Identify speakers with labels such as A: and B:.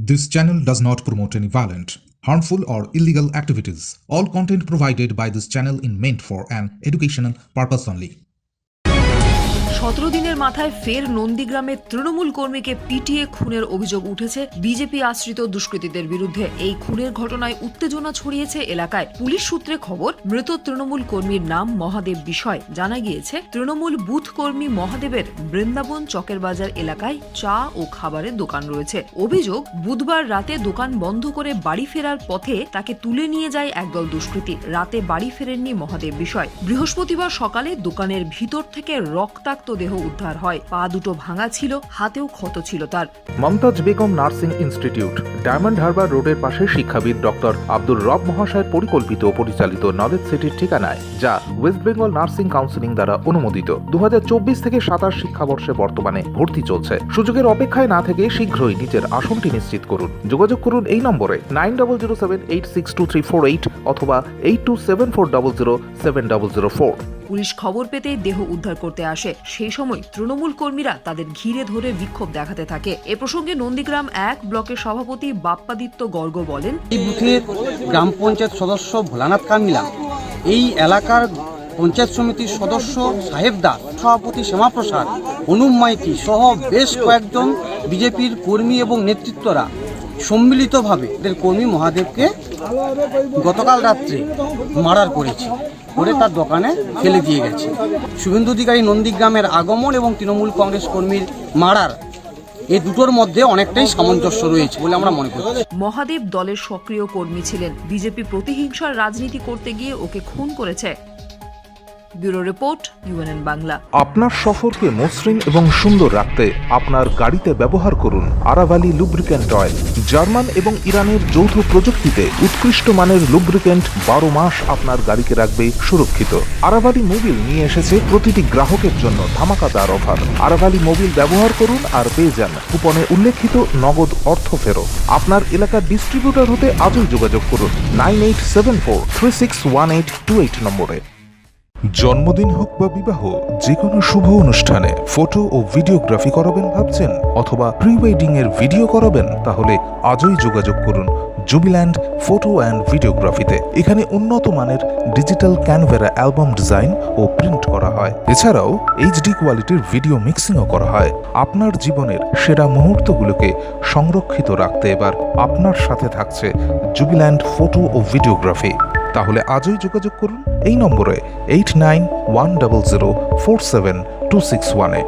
A: This channel does not promote any violent, harmful, or illegal activities. All content provided by this channel is meant for an educational purpose only.
B: 17 দিনের মাথায় ফের নন্দীগ্রামের তৃণমূল কর্মীকে পিটিয়ে খুনের অভিযোগ উঠেছে বিজেপি আশ্রিত দুষ্কৃতীদের বিরুদ্ধে। এই খুনের ঘটনায় উত্তেজনা ছড়িয়েছে এলাকায়। পুলিশ সূত্রে খবর, মৃত তৃণমূল কর্মীর নাম মহাদেব বিষয়। জানা গিয়েছে, তৃণমূল বুথ কর্মী মহাদেবের বৃন্দাবন চকের বাজার এলাকায় চা ও খাবারের দোকান রয়েছে। অভিযোগ, বুধবার রাতে দোকান বন্ধ করে বাড়ি ফেরার পথে তাকে তুলে নিয়ে যায় একদল দুষ্কৃতী। রাতে বাড়ি ফেরেননি মহাদেব বিষয়। বৃহস্পতিবার সকালে দোকানের ভিতর থেকে রক্তাক্ত দেহ উদ্ধার হয়। পা দুটো ভাঙা ছিল, হাতেও ক্ষত ছিল তার।
C: মমতাজ বেগম নার্সিং ইনস্টিটিউট, ডায়মন্ড হারবার রোডের পাশে শিক্ষাবিদ ডক্টর আব্দুর রব মহাশয়ের পরিকল্পিত ও পরিচালিত নলেজ সিটির ঠিকানায়, যা ওয়েস্ট বেঙ্গল নার্সিং কাউন্সিলিং দ্বারা অনুমোদিত। 2024 থেকে 27 শিক্ষাবর্ষে বর্তমানে ভর্তি চলছে। সুযোগের অপেক্ষায় না থেকে শীঘ্রই নিজের আসনটি নিশ্চিত করুন। যোগাযোগ করুন এই নম্বরে 9007862348 অথবা 8274007004।
B: পুলিশ খবর পেতে দেহ উদ্ধার করতে আসে। সেই সময় তৃণমূল কর্মীরা তাদের ঘিরে ধরে বিক্ষোভ দেখাতে থাকে। এ প্রসঙ্গে নন্দীগ্রাম 1 ব্লকের সভাপতি বাপ্পাদিত্য গর্গ বলেন,
D: এই বুথের গ্রাম পঞ্চায়েত সদস্য ভোলানাথ কামিলা, এই এলাকার পঞ্চায়েত সমিতির সদস্য সাহেব দাস, সভাপতি শ্যামাপ্রসাদ, অনুপ মাইতি সহ বেশ কয়েকজন বিজেপির কর্মী এবং নেতৃত্বরা সম্মিলিতভাবে এদের কর্মী মহাদেবকে গতকাল রাত্রে মার্ডার করেছে, করে তার দোকানে ফেলে দিয়ে গেছে। শুভেন্দু অধিকারী নন্দীগ্রামের আগমন এবং তৃণমূল কংগ্রেস কর্মীর মার্ডার, এই দুটোর মধ্যে অনেকটাই সামঞ্জস্য রয়েছে বলে আমরা মনে করি।
B: মহাদেব দলের সক্রিয় কর্মী ছিলেন। বিজেপি প্রতিহিংসার রাজনীতি করতে গিয়ে ওকে খুন করেছে। Bureau report, UNN Bangla.
C: আপনার সফরকে মসৃণ এবং সুন্দর রাখতে আপনার গাড়িতে ব্যবহার করুন আরাভালি লুব্রিক্যান্ট অয়েল। জার্মান এবং ইরানের যৌথ প্রযুক্তিতে উৎকৃষ্ট মানের লুব্রিক্যান্ট 12 মাস আপনার গাড়িকে রাখবে সুরক্ষিত। আরাভালি মোবিল নিয়ে এসেছে প্রতিটি গ্রাহকের জন্য ধামাকাদার অফার। আরাভালি মোবিল ব্যবহার করুন আর পেয়ে যান কুপনে উল্লেখিত নগদ অর্থ ফেরত। আপনার এলাকার ডিস্ট্রিবিউটর হতে আজই যোগাযোগ করুন 9874361828 নম্বরে। জন্মদিন হোক বা বিবাহ, যে কোনো শুভ অনুষ্ঠানে ফটো ও ভিডিওগ্রাফি করাবেন ভাবছেন, অথবা প্রি ওয়েডিং এর ভিডিও করাবেন, তাহলে আজই যোগাযোগ করুন জুবিল্যান্ড ফটো অ্যান্ড ভিডিওগ্রাফিতে। এখানে উন্নত মানের ডিজিটাল ক্যানভেরা অ্যালবাম ডিজাইন ও প্রিন্ট করা হয়। এছাড়াও HD কোয়ালিটির ভিডিও মিক্সিংও করা হয়। আপনার জীবনের সেরা মুহূর্তগুলোকে সংরক্ষিত রাখতে এবার আপনার সাথে থাকছে জুবিল্যান্ড ফটো ও ভিডিওগ্রাফি। তাহলে আজই যোগাযোগ করুন এই নম্বরে 8910047261-এ।